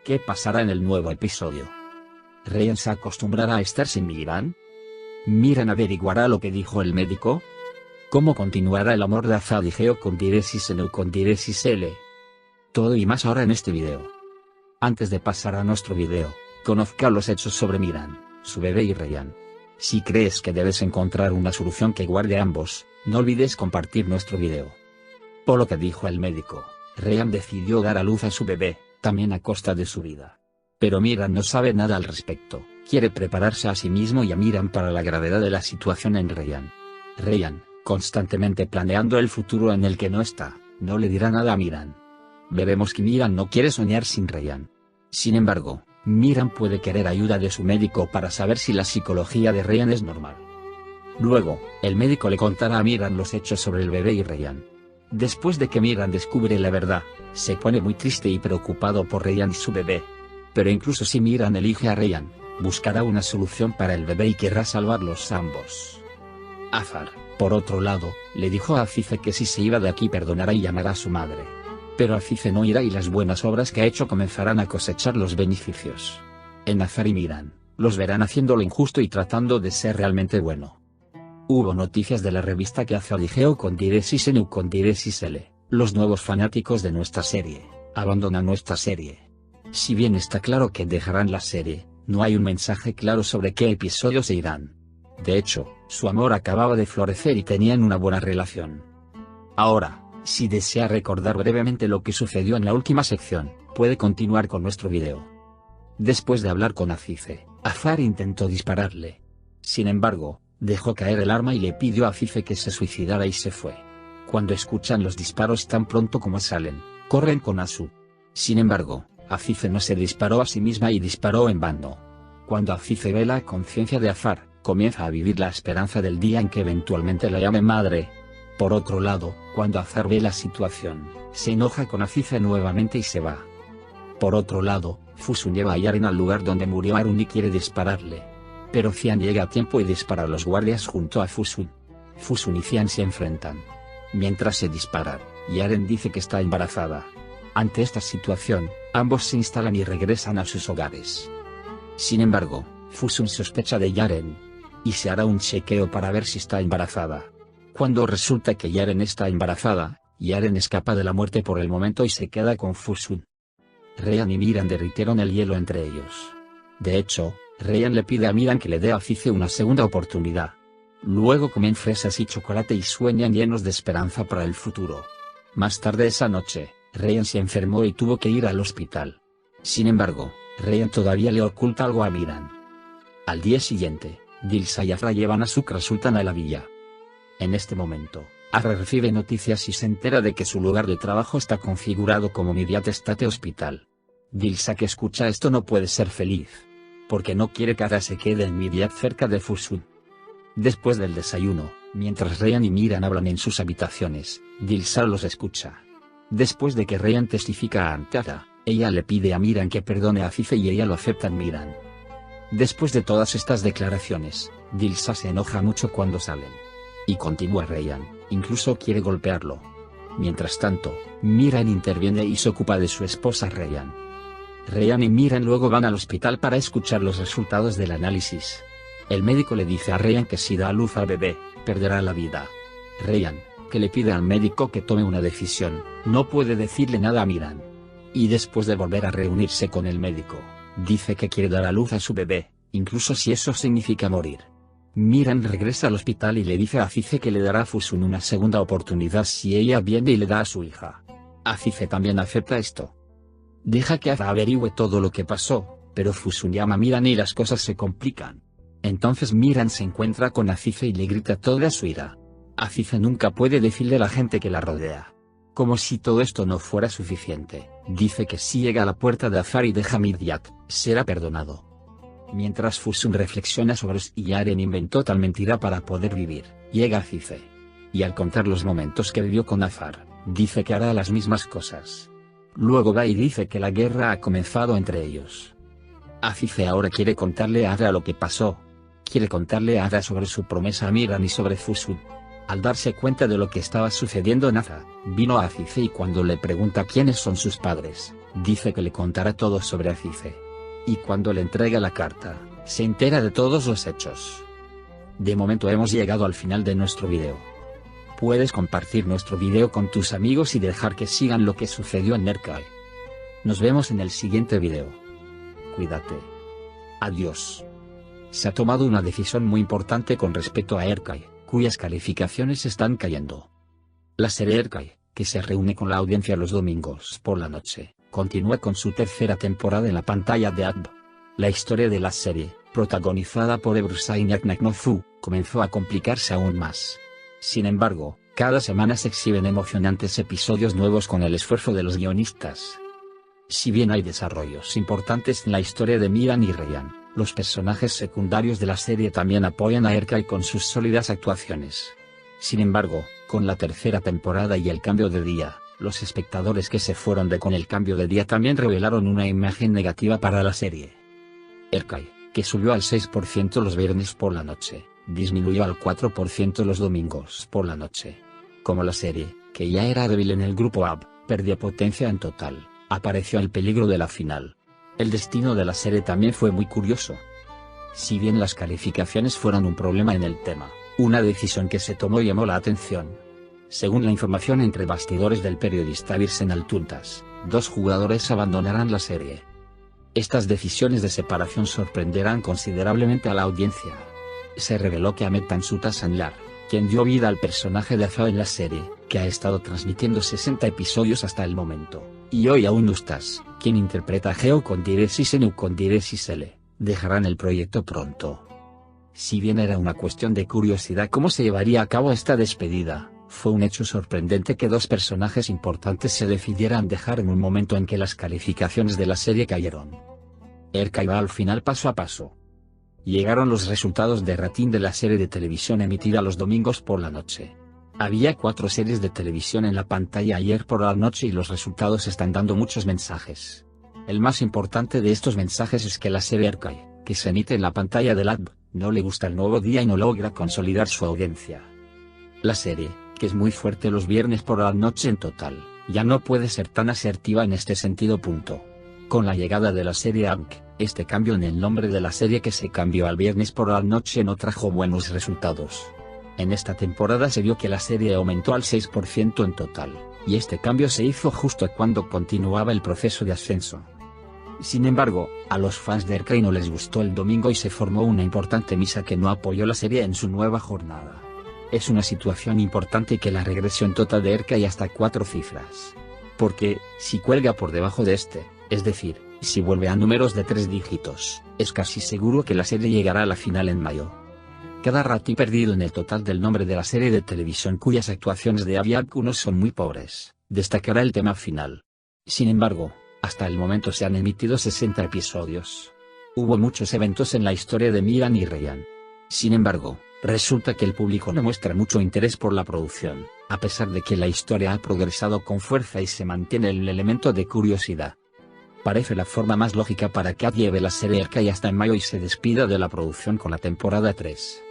¿Qué pasará en el nuevo episodio? ¿Ryan se acostumbrará a estar sin Miran? ¿Miran averiguará lo que dijo el médico? ¿Cómo continuará el amor de Azar y Geo con diéresis N con diéresis L? Todo y más ahora en este video. Antes de pasar a nuestro video, conozca los hechos sobre Miran, su bebé y Ryan. Si crees que debes encontrar una solución que guarde a ambos, no olvides compartir nuestro video. Por lo que dijo el médico, Ryan decidió dar a luz a su bebé, también a costa de su vida. Pero Miran no sabe nada al respecto, quiere prepararse a sí mismo y a Miran para la gravedad de la situación en Ryan. Ryan, constantemente planeando el futuro en el que no está, no le dirá nada a Miran. Veremos que Miran no quiere soñar sin Ryan. Sin embargo, Miran puede querer ayuda de su médico para saber si la psicología de Ryan es normal. Luego, el médico le contará a Miran los hechos sobre el bebé y Ryan. Después de que Miran descubre la verdad, se pone muy triste y preocupado por Ryan y su bebé. Pero incluso si Miran elige a Ryan, buscará una solución para el bebé y querrá salvarlos a ambos. Azar, por otro lado, le dijo a Azize que si se iba de aquí perdonará y llamará a su madre. Pero Azize no irá y las buenas obras que ha hecho comenzarán a cosechar los beneficios. En Azar y Miran, los verán haciendo lo injusto y tratando de ser realmente bueno. Hubo noticias de la revista que Azar y Geo con diéresis N con diéresis L, los nuevos fanáticos de nuestra serie, abandonan nuestra serie. Si bien está claro que dejarán la serie, no hay un mensaje claro sobre qué episodios se irán. De hecho, su amor acababa de florecer y tenían una buena relación. Ahora, si desea recordar brevemente lo que sucedió en la última sección, puede continuar con nuestro video. Después de hablar con Azize, Azar intentó dispararle. Sin embargo, dejó caer el arma y le pidió a Azize que se suicidara y se fue. Cuando escuchan los disparos tan pronto como salen, corren con Azu. Sin embargo, Azize no se disparó a sí misma y disparó en vano. Cuando Azize ve la conciencia de Azar, comienza a vivir la esperanza del día en que eventualmente la llame madre. Por otro lado, cuando Azar ve la situación, se enoja con Azize nuevamente y se va. Por otro lado, Fusun lleva a Yaren al lugar donde murió Arun y quiere dispararle. Pero Cian llega a tiempo y dispara a los guardias junto a Fusun. Fusun y Cian se enfrentan. Mientras se disparan, Yaren dice que está embarazada. Ante esta situación, ambos se instalan y regresan a sus hogares. Sin embargo, Fusun sospecha de Yaren, y se hará un chequeo para ver si está embarazada. Cuando resulta que Yaren está embarazada, Yaren escapa de la muerte por el momento y se queda con Fusun. Ryan y Miran derritieron el hielo entre ellos. De hecho, Ryan le pide a Miran que le dé a Azize una segunda oportunidad. Luego comen fresas y chocolate y sueñan llenos de esperanza para el futuro. Más tarde esa noche, Ryan se enfermó y tuvo que ir al hospital. Sin embargo, Ryan todavía le oculta algo a Miran. Al día siguiente, Dilsa y Azra llevan a Sukra Sultan a la villa. En este momento, Azra recibe noticias y se entera de que su lugar de trabajo está configurado como Midyat State Hospital. Dilsa, que escucha esto, no puede ser feliz, porque no quiere que Azra se quede en Midyat cerca de Fusun. Después del desayuno, mientras Ryan y Miran hablan en sus habitaciones, Dilsa los escucha. Después de que Ryan testifica ante Azra, ella le pide a Miran que perdone a Azize y ella lo acepta en Miran. Después de todas estas declaraciones, Dilsa se enoja mucho cuando salen. Y continúa Ryan, incluso quiere golpearlo. Mientras tanto, Miran interviene y se ocupa de su esposa Ryan. Ryan y Miran luego van al hospital para escuchar los resultados del análisis. El médico le dice a Ryan que si da a luz al bebé, perderá la vida. Ryan, que le pide al médico que tome una decisión, no puede decirle nada a Miran. Y después de volver a reunirse con el médico, dice que quiere dar a luz a su bebé, incluso si eso significa morir. Miran regresa al hospital y le dice a Azize que le dará a Fusun una segunda oportunidad si ella viene y le da a su hija. Azize también acepta esto. Deja que Azra averigüe todo lo que pasó, pero Fusun llama a Miran y las cosas se complican. Entonces Miran se encuentra con Azize y le grita toda su ira. Azize nunca puede decirle a la gente que la rodea. Como si todo esto no fuera suficiente, dice que si llega a la puerta de Azar y deja Midyat, será perdonado. Mientras Fusun reflexiona sobre si Yaren inventó tal mentira para poder vivir, llega Azize. Y al contar los momentos que vivió con Azar, dice que hará las mismas cosas. Luego va y dice que la guerra ha comenzado entre ellos. Azize ahora quiere contarle a Azra lo que pasó. Quiere contarle a Azra sobre su promesa a Miran y sobre Fusun. Al darse cuenta de lo que estaba sucediendo en Azra, vino a Azize y cuando le pregunta quiénes son sus padres, Dice que le contará todo sobre Azize. Y cuando le entrega la carta, se entera de todos los hechos. De momento hemos llegado al final de nuestro video. Puedes compartir nuestro video con tus amigos y dejar que sigan lo que sucedió en Erkai. Nos vemos en el siguiente video. Cuídate. Adiós. Se ha tomado una decisión muy importante con respecto a Erkai, cuyas calificaciones están cayendo. La serie Erkai, que se reúne con la audiencia los domingos por la noche, continúa con su tercera temporada en la pantalla de ATV. La historia de la serie, protagonizada por Ebrusai Naknozu, comenzó a complicarse aún más. Sin embargo, cada semana se exhiben emocionantes episodios nuevos con el esfuerzo de los guionistas. Si bien hay desarrollos importantes en la historia de Miran y Ryan, los personajes secundarios de la serie también apoyan a Erkai con sus sólidas actuaciones. Sin embargo, con la tercera temporada y el cambio de día, los espectadores que se fueron con el cambio de día también revelaron una imagen negativa para la serie. Erkai, que subió al 6% los viernes por la noche, disminuyó al 4% los domingos por la noche. Como la serie, que ya era débil en el grupo AB, perdió potencia en total, apareció el peligro de la final. El destino de la serie también fue muy curioso. Si bien las calificaciones fueron un problema en el tema, una decisión que se tomó llamó la atención. Según la información entre bastidores del periodista Virsen Altuntas, 2 jugadores abandonarán la serie. Estas decisiones de separación sorprenderán considerablemente a la audiencia. Se reveló que Ahmed Tansuta Sanlar, quien dio vida al personaje de Azao en la serie, que ha estado transmitiendo 60 episodios hasta el momento, y hoy aún Ustas, quien interpreta a Geo con Diresis en U con Diresis L, dejarán el proyecto pronto. Si bien era una cuestión de curiosidad cómo se llevaría a cabo esta despedida, fue un hecho sorprendente que 2 personajes importantes se decidieran dejar en un momento en que las calificaciones de la serie cayeron. Erkai va al final paso a paso. Llegaron los resultados de rating de la serie de televisión emitida los domingos por la noche. Había 4 series de televisión en la pantalla ayer por la noche y los resultados están dando muchos mensajes. El más importante de estos mensajes es que la serie Erkai, que se emite en la pantalla del ATV, no le gusta el nuevo día y no logra consolidar su audiencia. La serie, que es muy fuerte los viernes por la noche en total, ya no puede ser tan asertiva en este sentido. Con la llegada de la serie ANC, este cambio en el nombre de la serie que se cambió al viernes por la noche no trajo buenos resultados. En esta temporada se vio que la serie aumentó al 6% en total, y este cambio se hizo justo cuando continuaba el proceso de ascenso. Sin embargo, a los fans de Erkai no les gustó el domingo y se formó una importante misa que no apoyó la serie en su nueva jornada. Es una situación importante que la regresión total de Erkai hasta 4 cifras. Porque, si cuelga por debajo de es decir, si vuelve a números de 3 dígitos, es casi seguro que la serie llegará a la final en mayo. Cada rating perdido en el total del nombre de la serie de televisión cuyas actuaciones de Aviakuno son muy pobres, destacará el tema final. Sin embargo, hasta el momento se han emitido 60 episodios. Hubo muchos eventos en la historia de Miran y Ryan. Sin embargo, resulta que el público no muestra mucho interés por la producción, a pesar de que la historia ha progresado con fuerza y se mantiene el elemento de curiosidad. Parece la forma más lógica para que lleve la serie Erkai hasta en mayo y se despida de la producción con la temporada 3.